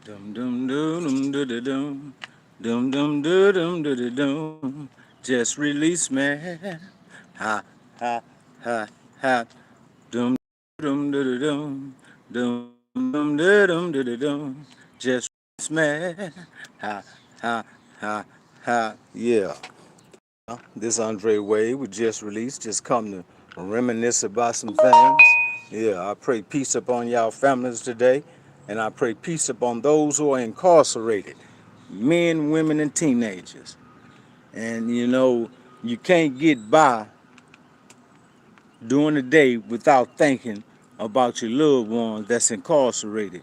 Dum dum dum dum dum dum dum dum dum dum dum. Just release man. Ha ha ha ha. Dum dum dum dum dum dum dum dum. Just release man. Ha ha ha ha. Yeah. This Andre Wade was just released. Just come to reminisce about some things. Yeah, I pray peace upon y'all families today, and I pray peace upon those who are incarcerated, men, women, and teenagers. And you can't get by during the day without thinking about your loved ones that's incarcerated.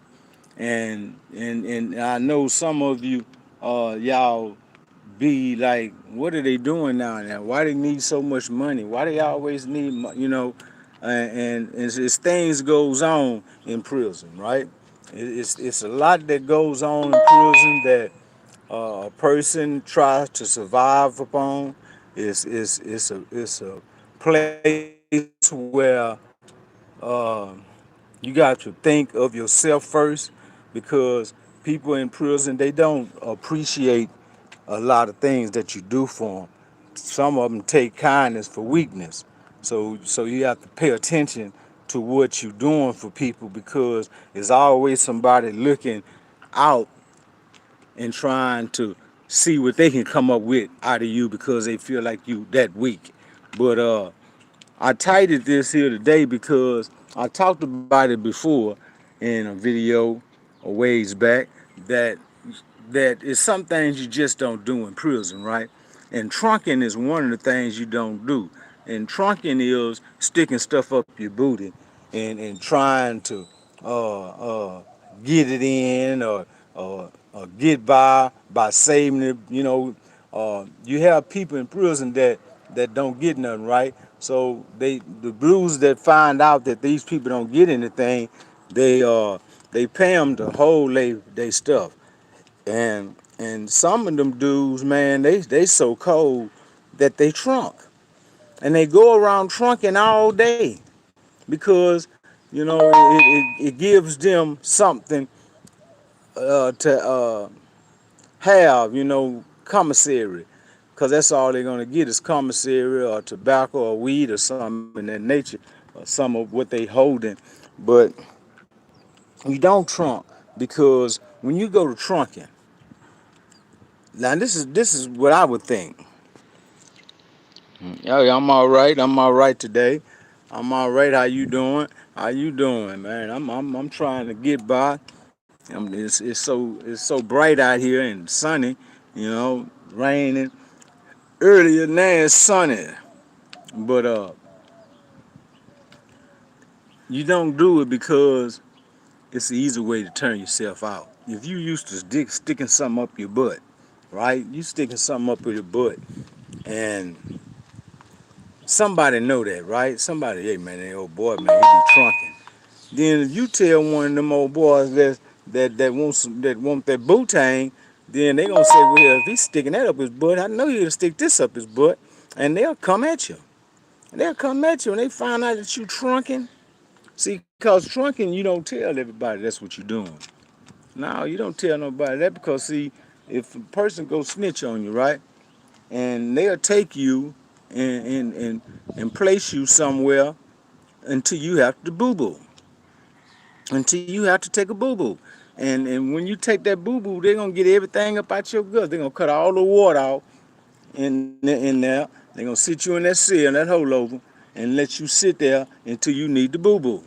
And I know some of you, y'all be like, what are they doing now? Now, why they need so much money? Why they always need, and it's things goes on in prison, right? It's a lot that goes on in prison that a person tries to survive upon. It's a place where you got to think of yourself first, because people in prison, they don't appreciate a lot of things that you do for them. Some of them take kindness for weakness. So you have to pay attention to what you're doing for people, because there's always somebody looking out and trying to see what they can come up with out of you because they feel like you that weak. But I titled this here today because I talked about it before in a video a ways back, that is some things you just don't do in prison, right? And trunking is one of the things you don't do. And trunking is sticking stuff up your booty and trying to uh, uh, get it in, or get by saving it. You have people in prison that don't get nothing, right? So the blues that find out that these people don't get anything, they pay them to hold they stuff. And some of them dudes, man, they so cold that they trunk. And they go around trunking all day because, it gives them something to have, commissary. Because that's all they're going to get is commissary or tobacco or weed or something in that nature, or some of what they holding. But you don't trunk, because when you go to trunking, now this is what I would think. Yeah, I'm all right. I'm all right today. I'm all right. How you doing? How you doing, man? I'm trying to get by. It's so bright out here and sunny, raining earlier. Now it's sunny, but you don't do it because it's the easy way to turn yourself out. If you used to sticking something up your butt, right? You sticking something up your butt, and somebody know that, right? Somebody, hey man, that old boy, man, he be trunking. Then if you tell one of them old boys that want that bootang, then they gonna say, well, if he's sticking that up his butt, I know he'll stick this up his butt, and they'll come at you. They'll come at you, and they find out that you trunking. See, cause trunking, you don't tell everybody that's what you're doing. No, you don't tell nobody that, because see, if a person go snitch on you, right, and they'll take you and place you somewhere until you have to boo boo. Until you have to take a boo-boo. And when you take that boo-boo, they're gonna get everything up out your gut. They're gonna cut all the water out in there. They're gonna sit you in that cell, that hole over, and let you sit there until you need the boo-boo.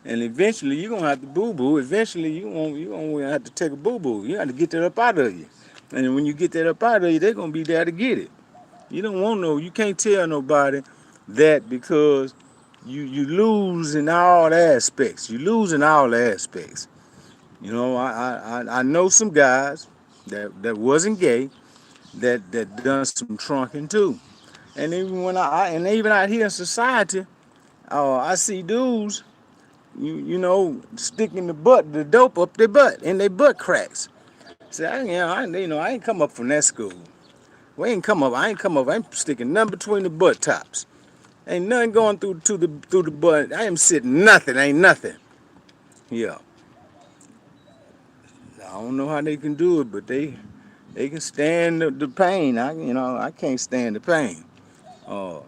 And eventually you're gonna have to boo-boo. Eventually you gonna have to take a boo-boo. You have to get that up out of you. And when you get that up out of you, they're gonna be there to get it. You can't tell nobody that, because you lose in all aspects. You lose in all aspects. I know some guys that wasn't gay that done some trunking too. And even when and even out here in society, I see dudes, sticking the dope up their butt in their butt cracks. See, I ain't come up from that school. We ain't come up. I ain't come up. I ain't sticking nothing between the butt tops. Ain't nothing going through the butt. I am sitting nothing. Ain't nothing. Yeah. I don't know how they can do it, but they can stand the pain. I can't stand the pain. Uh,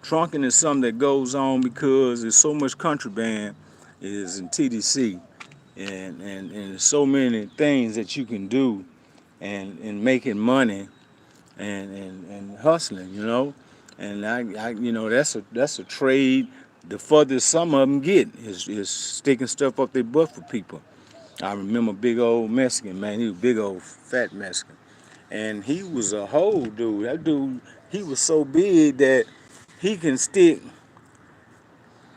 Trunking is something that goes on because there's so much contraband is in TDC, and there's so many things that you can do and making money and hustling, and that's a trade. The furthest some of them get is sticking stuff up their butt for people. I remember big old Mexican man. He was big old fat Mexican, and he was a whole dude. That dude, he was so big that he can stick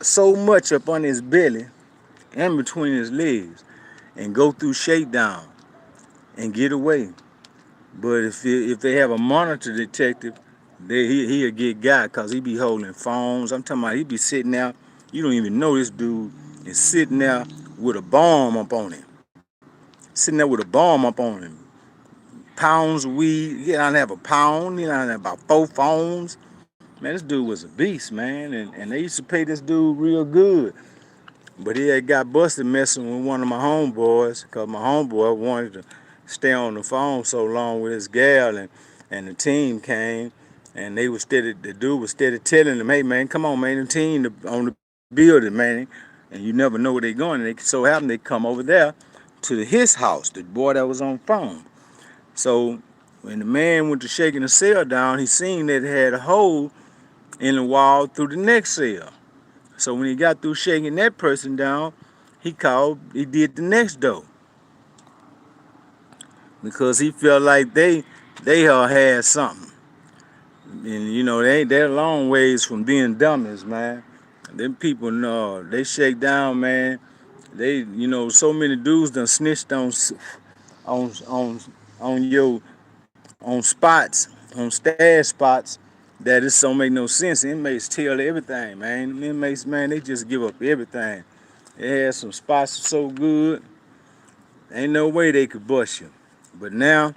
so much up on his belly and between his legs and go through shakedown and get away. But if they have a monitor detective, he'll get got because he be holding phones. I'm talking about he be sitting there. You don't even know this dude is sitting there with a bomb up on him. Sitting there with a bomb up on him. Pounds of weed. He don't have a pound. He don't have about 4 phones. Man, this dude was a beast, man. And they used to pay this dude real good. But he had got busted messing with one of my homeboys because my homeboy wanted to stay on the phone so long with his gal, and the team came, and the dude was steady telling him, hey man, come on man, the team on the building, man, and you never know where they going. And they so happened they come over there to his house, the boy that was on phone. So when the man went to shaking the cell down, he seen that it had a hole in the wall through the next cell. So when he got through shaking that person down, he did the next door because he felt like they all had something. And they're a long ways from being dummies, man. Them people know they shake down, man. So many dudes done snitched on on on your on spots, on stash spots that it don't make no sense. Inmates tell everything, man. Inmates, man, they just give up everything. They had some spots so good, ain't no way they could bust you. But now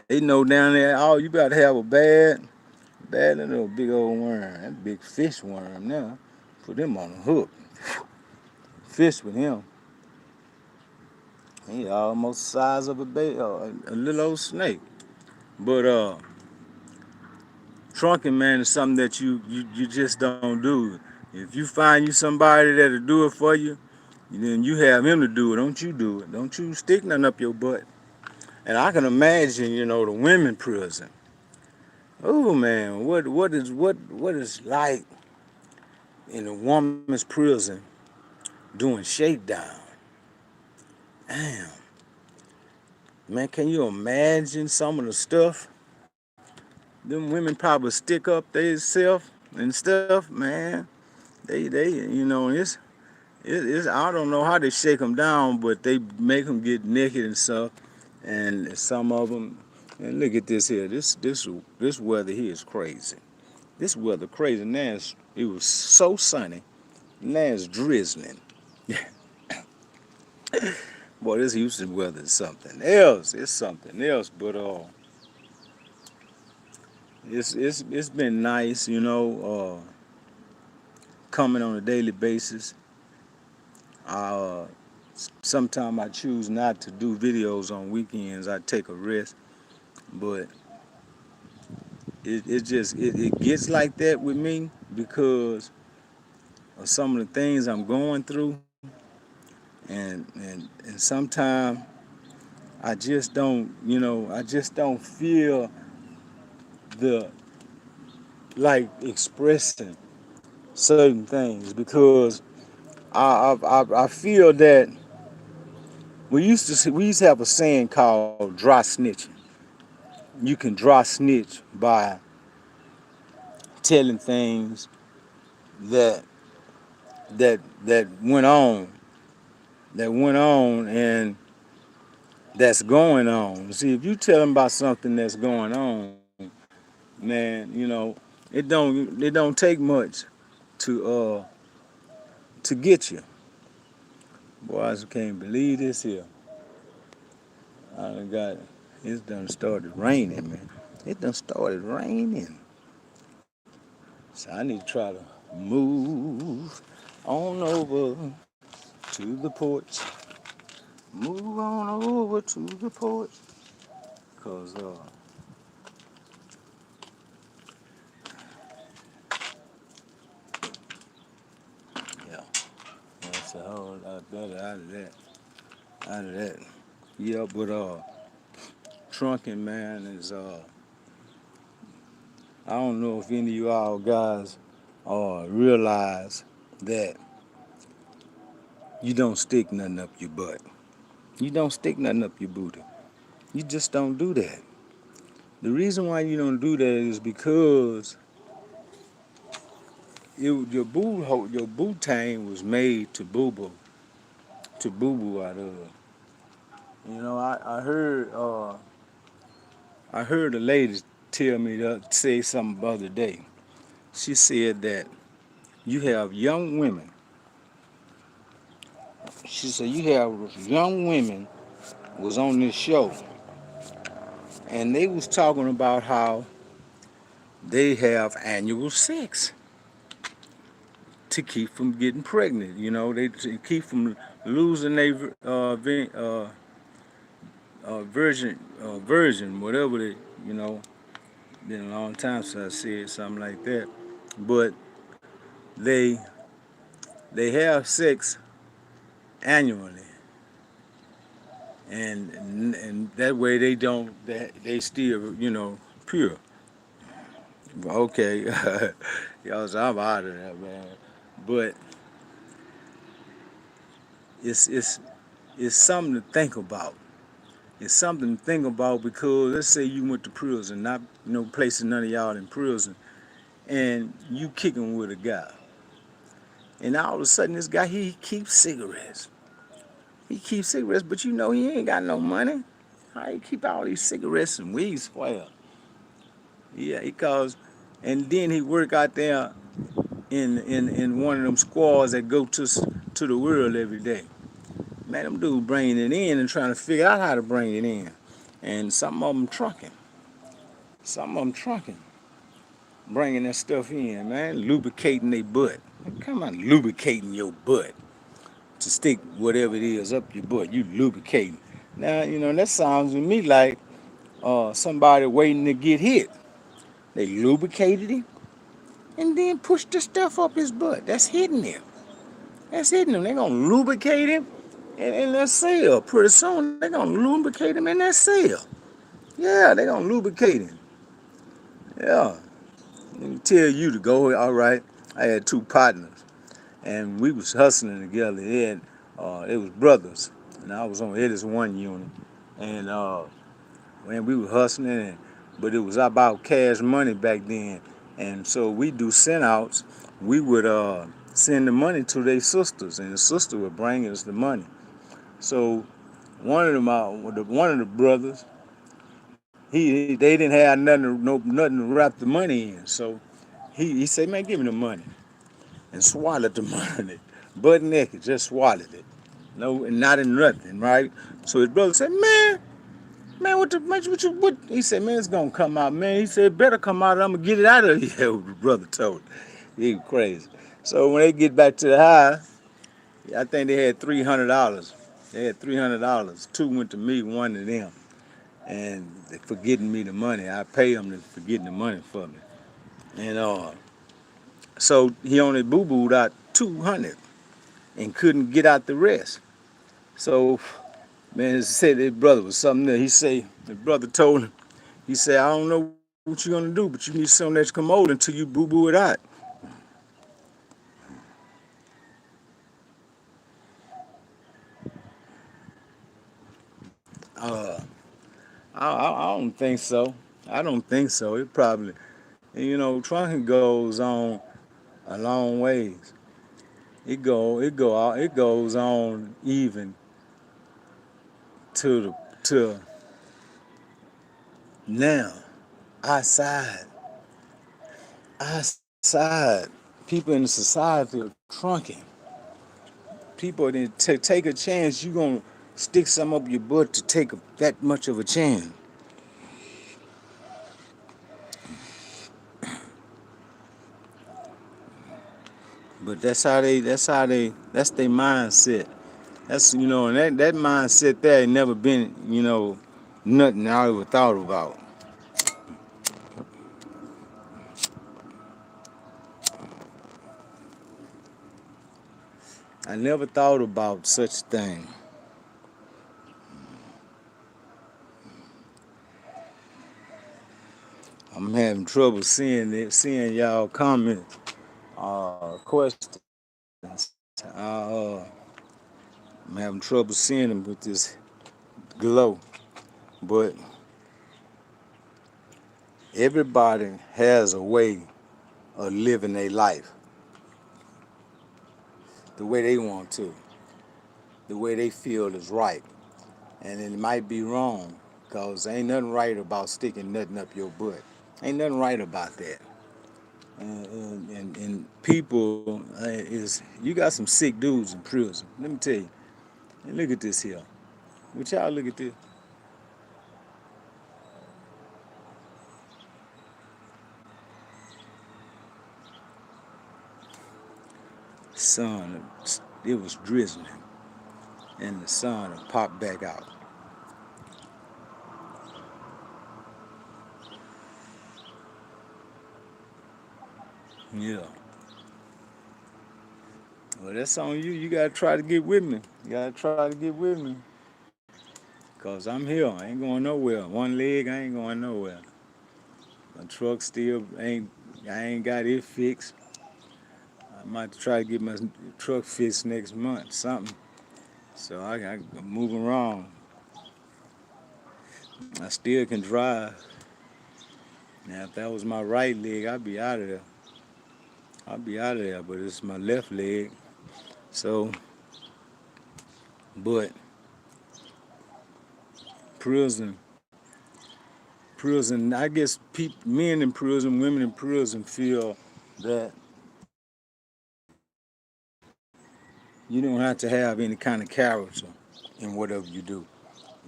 they know down there, oh, you gotta have a bad little big old worm, that big fish worm now. Put him on a hook. Fish with him. He almost the size of a little old snake. But trunking, man, is something that you just don't do. If you find you somebody that'll do it for you, then you have him to do it. Don't you do it. Don't you stick nothing up your butt. And I can imagine, the women prison. Oh man, what is like in a woman's prison doing shakedown? Damn, man, can you imagine some of the stuff them women probably stick up themselves and stuff, man? It's I don't know how they shake them down, but they make them get naked and stuff, and some of them. And look at this here. This weather here is crazy. This weather crazy. Now it was so sunny. Now it's drizzling. Boy, this Houston weather is something else. It's something else. But it's been nice, coming on a daily basis. Uh, Sometimes I choose not to do videos on weekends. I take a rest, but it gets like that with me because of some of the things I'm going through, and sometimes I just don't feel the like expressing certain things because I feel that we used to have a saying called dry snitching. You can dry snitch by telling things that that went on and that's going on. See, if you tell them about something that's going on, man, it don't take much to get you. Boy, I just can't believe this here. I done got It's done started raining, man. It done started raining. So I need to try to move on over to the porch move on over to the porch. Cause yeah, that's a whole lot better out of that. Out of that. Yeah, but trunking man is I don't know if any of you all guys realize that you don't stick nothing up your butt. You don't stick nothing up your booty. You just don't do that. The reason why you don't do that is because your boot tang was made to boo boo out of. You know, I heard a lady tell me to say something the other day. She said that you have young women. She said you have young women was on this show, and they was talking about how they have annual sex to keep from getting pregnant. You know, they to keep from losing their virgin, whatever they, you know. Been a long time since I said something like that, but they they have sex annually, and that way they don't they still pure. Okay, y'all, so I'm out of that, man. But it's it's it's something to think about. It's something to think about because let's say you went to prison, not placing none of y'all in prison, and you kicking with a guy, and all of a sudden this guy he keeps cigarettes. He keeps cigarettes, but he ain't got no money. How he keep all these cigarettes and weed square? Yeah, because, and then he work out there in one of them squads that go to the world every day. Man, them dudes bringing it in and trying to figure out how to bring it in, and some of them trucking, some of them trucking, bringing that stuff in, man, lubricating their butt. Come on, lubricating your butt to stick whatever it is up your butt. You lubricating. Now, that sounds to me like somebody waiting to get hit. They lubricated him and then pushed the stuff up his butt. That's hitting him. That's hitting him. They're going to lubricate him in that cell. Pretty soon, they're going to lubricate him in that cell. Yeah, they're going to lubricate him. Yeah. Let me tell you to go, all right. I had two partners, and we was hustling together. It was brothers, and I was on Eddie's one unit. And man, we were hustling, but it was about cash money back then. And so we do send outs. We would send the money to their sisters, and the sister would bring us the money. So one of the brothers, they didn't have nothing to wrap the money in. So he said, "Man, give me the money," and swallowed the money, butt naked, just swallowed it. No, and not in nothing, right? So his brother said, Man, what? He said, man, it's gonna come out, man. He said, it better come out. I'm gonna get it out of here. The brother told him. He was crazy. So when they get back to the house, I think they had $300. They had $300. Two went to me, one to them, and they for getting me the money. I pay them for getting the money for me. And so he only boo booed out 200 and couldn't get out the rest. So man, he said his brother was something there. His brother told him. He said, I don't know what you're gonna do, but you need something that's commode until you boo boo it out. Uh, I don't think so. I don't think so. It probably, trunking goes on a long ways. It goes on even to to now. Outside, outside, people in the society are trunking. People that take a chance. You gonna stick some up your butt to take that much of a chance. But that's their mindset. That's and that mindset there ain't never been nothing I ever thought about. I never thought about such a thing. I'm having trouble seeing it, seeing y'all comment questions. I'm having trouble seeing them with this glow, but everybody has a way of living their life the way they want to, the way they feel is right. And it might be wrong, because ain't nothing right about sticking nothing up your butt. Ain't nothing right about that. And people is you got some sick dudes in prison. Let me tell you. And look at this here. Would y'all look at this? Sun, it was drizzling, and the sun popped back out. Yeah. Well, that's on you. You gotta try to get with me. You gotta try to get with me. Cause I'm here. I ain't going nowhere. One leg, I ain't going nowhere. My truck still ain't. I ain't got it fixed. I might try to get my truck fixed next month. Something. So I'm moving around. I still can drive. Now, if that was my right leg, I'd be out of there. I'd be out of there. But it's my left leg. So, but prison, prison. I guess men in prison, women in prison feel that you don't have to have any kind of character in whatever you do.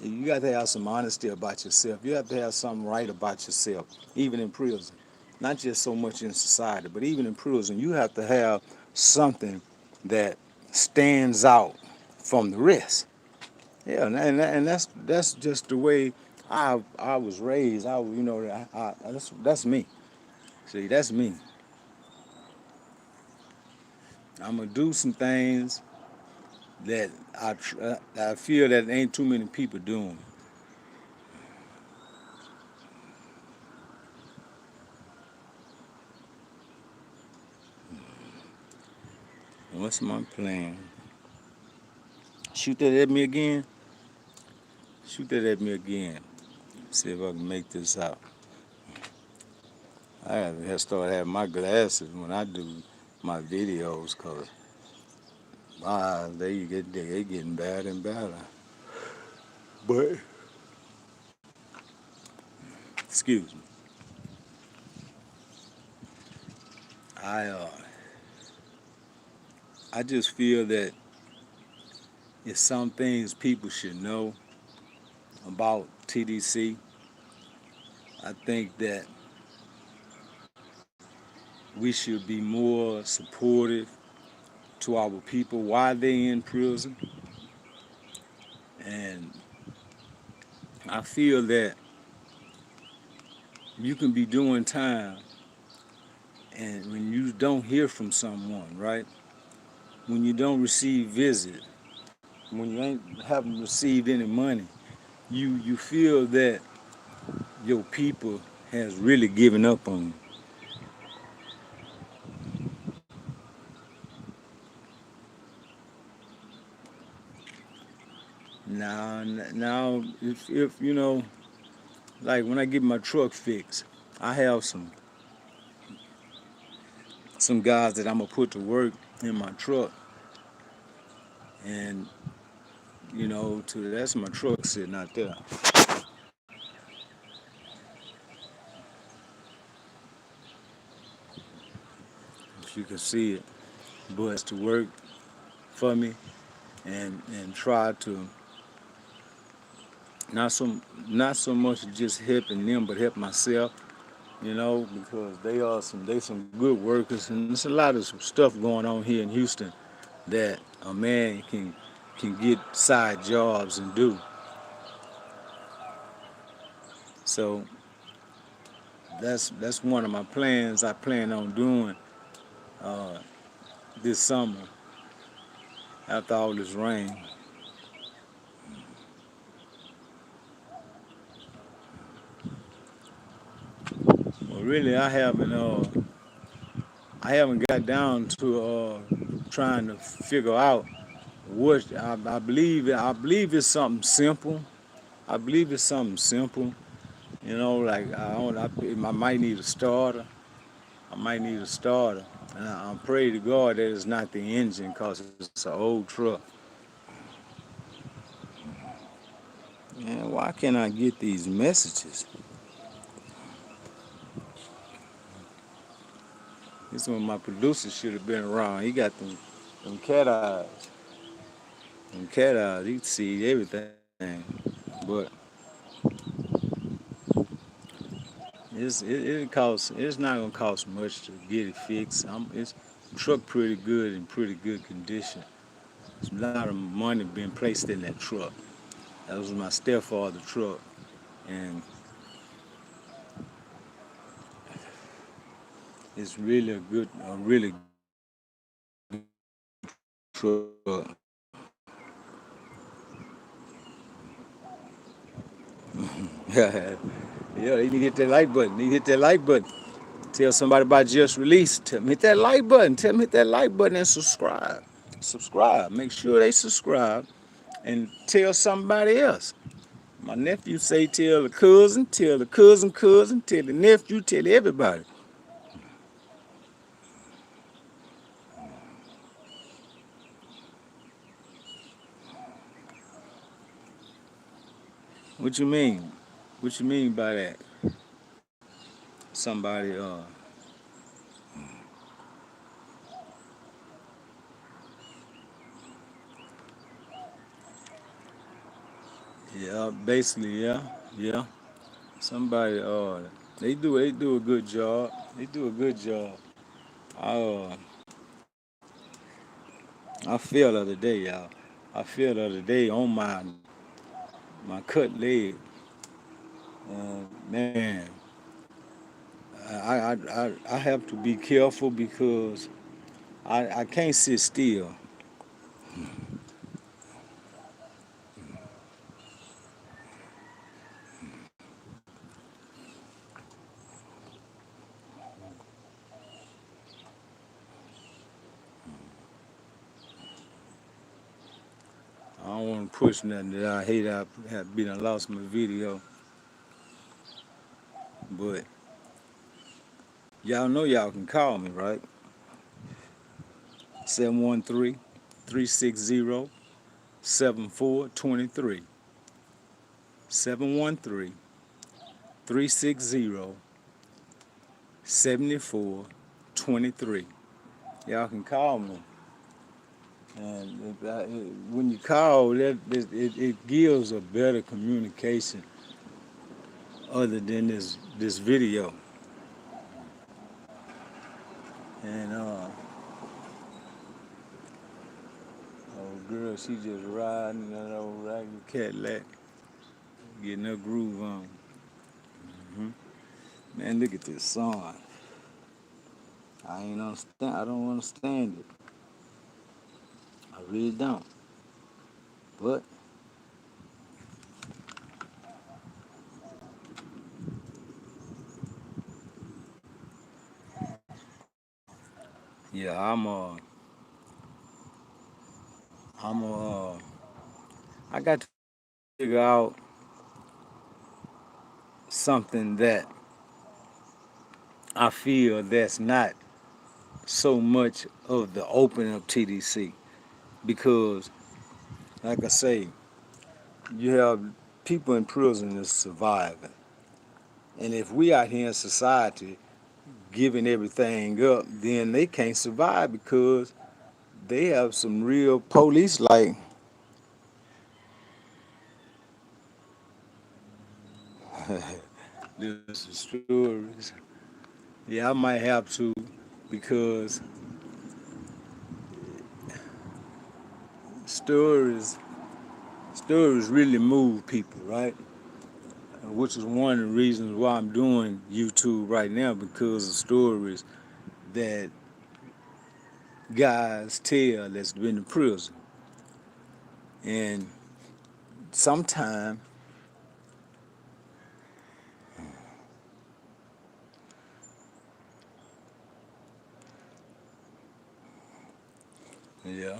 You got to have some honesty about yourself. You have to have something right about yourself, even in prison. Not just so much in society, but even in prison, you have to have something that stands out from the rest. Yeah, and that's just the way I was raised. That's me. See, that's me. I'm gonna do some things that I feel that ain't too many people doing. What's my plan? Shoot that at me again. Shoot that at me again. See if I can make this out. I have to start having my glasses when I do my videos, cause my eyes they getting bad and badder. But excuse me, I uh I just feel that it's some things people should know about TDC. I think that we should be more supportive to our people while they in prison, and I feel that you can be doing time, and when you don't hear from someone, right? When you don't receive visit, when you haven't received any money, you feel that your people has really given up on you. Now, if like when I get my truck fixed, I have some guys that I'm gonna put to work in my truck, and that's my truck sitting out there. If you can see it, but to work for me and try to not so much just helping them, but help myself. Because they some good workers, and there's a lot of some stuff going on here in Houston that a man can get side jobs and do. So that's one of my plans. I plan on doing uh, this summer after all this rain. Well, really, I haven't got down to trying to figure out what I believe it's something simple. I believe it's something simple. Like I might need a starter. I might need a starter. And I pray to God that it's not the engine because it's an old truck. Man, why can't I get these messages? This one my producer should have been around. He got them cat eyes. Them cat eyes. He can see everything. But it's not gonna cost much to get it fixed. It's truck pretty good in pretty good condition. There's a lot of money being placed in that truck. That was my stepfather's truck, and it's really good truck. Yeah, they need to hit that like button. Need to hit that like button. Tell somebody about just release. Tell them hit that like button. Tell them hit that like button and subscribe. Subscribe. Make sure they subscribe and tell somebody else. My nephew say tell the cousin, tell the nephew, tell everybody. What you mean? What you mean by that? Somebody yeah, basically, yeah. Yeah. Somebody they do a good job. They do a good job. I I fell the other day, y'all. I fell the other day on my cut leg. Man, I have to be careful because I can't sit still. I don't want to push nothing that I hate. I have been and lost my video, but y'all know y'all can call me, right? 713-360-7423. 713-360-7423. Y'all can call me. And when you call, it gives a better communication other than this video. And old girl, she just riding that old ragged Cadillac, getting her groove on. Hmm. Man, look at this sun. I ain't understand. I don't understand it. I really don't. But yeah, I'm I got to figure out something that I feel that's not so much of the opening of TDC because, like I say, you have people in prison that's surviving, and if we out here in society giving everything up, then they can't survive because they have some real police like this is stories. Yeah, I might have to because stories stories really move people, right? Which is one of the reasons why I'm doing YouTube right now, because of stories that guys tell that's been in prison. And sometimes, yeah,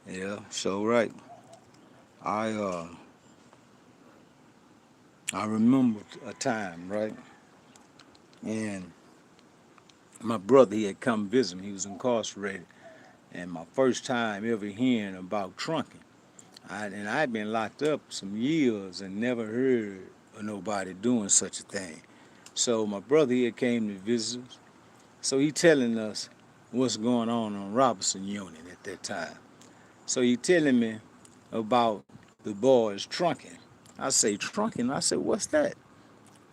yeah, so right. I uh I remember a time, right? And my brother, he had come visit me. He was incarcerated, and my first time ever hearing about trunking. And I'd been locked up some years and never heard of nobody doing such a thing. So my brother here came to visit us. So he telling us what's going on Robinson Unit at that time. So he telling me about the boys trunking. I say trunking. I said, what's that?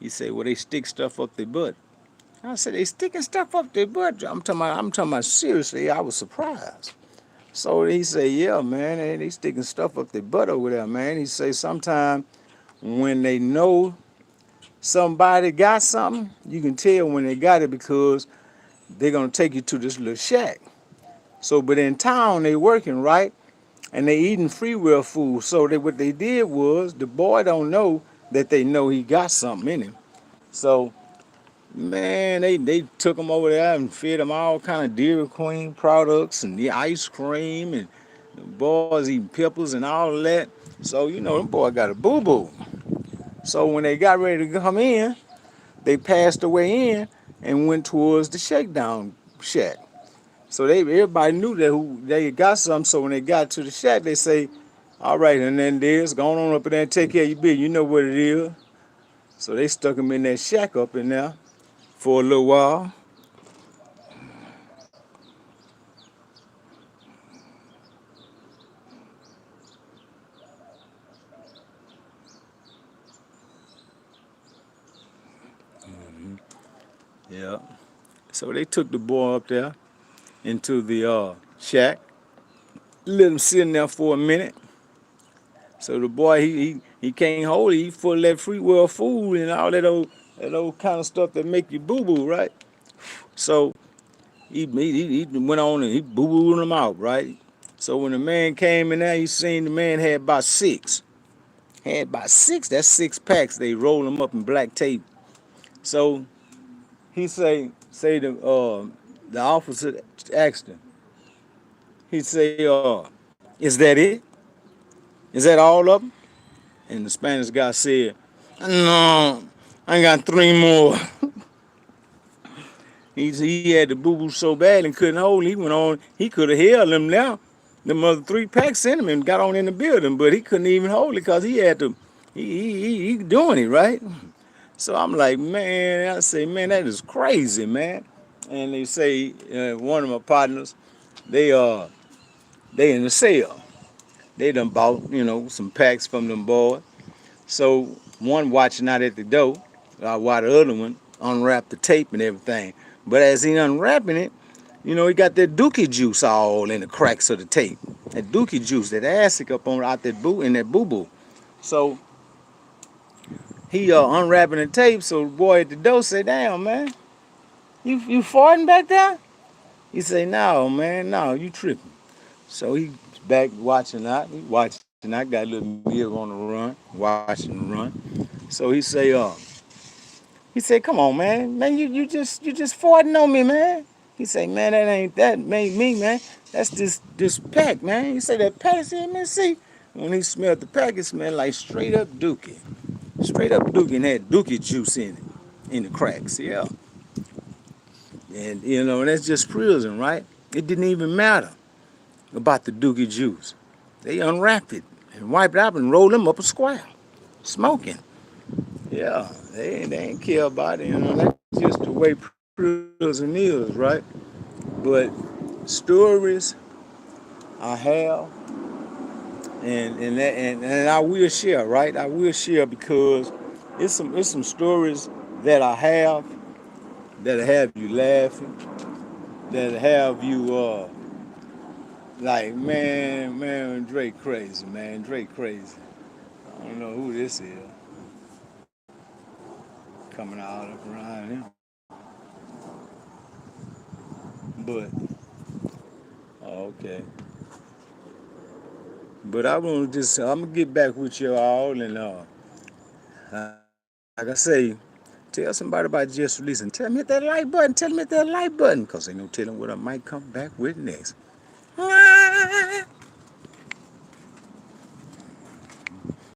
He said, well, they stick stuff up their butt. I said, they sticking stuff up their butt. I'm talking about seriously. I was surprised. So he say, yeah, man, they sticking stuff up their butt over there, man. He say, sometime when they know somebody got something, you can tell when they got it because they're gonna take you to this little shack. So, but in town they working right, and they eating free will food. So what they did was the boy don't know that they know he got something in him. So man, they took him over there and fed him all kind of Dairy Queen products and the ice cream, and the boys eating peppers and all of that. So them boy got a boo boo. So when they got ready to come in, they passed the way in and went towards the shakedown shack. So everybody knew that who they got something. So when they got to the shack, they say, "All right, and then there's going on up in there and take care of your bill. You know what it is." So they stuck him in that shack up in there for a little while. Yeah. So they took the boy up there into the shack, let him sit in there for a minute. So the boy he can't hold it. He full of that free world food and all that old kind of stuff that make you boo boo, right? So he went on and he boo booed him out, right? So when the man came in there, he seen the man had about six. Had about six. That's 6 packs. They roll them up in black tape. So he say the officer asked him. He say, is that it? Is that all of them? And the Spanish guy said, no, I got 3 more. He had the boo boo so bad and couldn't hold it. He went on. He could have held them now. The other 3 packs in him and got on in the building, but he couldn't even hold it because he had to. He doing it right. So I'm like, man. I say, man, that is crazy, man. And they say one of my partners, they they in the cell. They done bought some packs from them boys. So one watching out at the door, while the other one unwrapped the tape and everything. But as he unwrapping it, he got that dookie juice all in the cracks of the tape. That dookie juice, that acid up on out that boo in that boo boo. So he unwrapping the tape. So the boy at the door say, "Damn man, you farting back there?" He say, "No man, no, you tripping." So he back watching out. He watching out. Got a little nigga on the run, watching the run. So he said, "Come on, man, you just farting on me, man." He said, "Man, that ain't me, man. That's this pack, man." He said, "That pack, see, man, see." When he smelled the pack, it smelled like straight up dookie, and had dookie juice in it, in the cracks, yeah. And and that's just prison, right? It didn't even matter about the dookie juice. They unwrapped it and wiped it out and rolled them up a square, smoking. Yeah, they ain't care about it. That's just the way prison is, right? But stories I have, and I will share, right? I will share because it's some stories that I have that have you laughing, that have you Like, man, Drake crazy, man. Drake crazy. I don't know who this is coming out up around him. But, oh, okay. But I want to just, I'm going to get back with you all. And like I say, tell somebody about just releasing. Tell them hit that like button. Tell them hit that like button. Because ain't no telling what I might come back with next.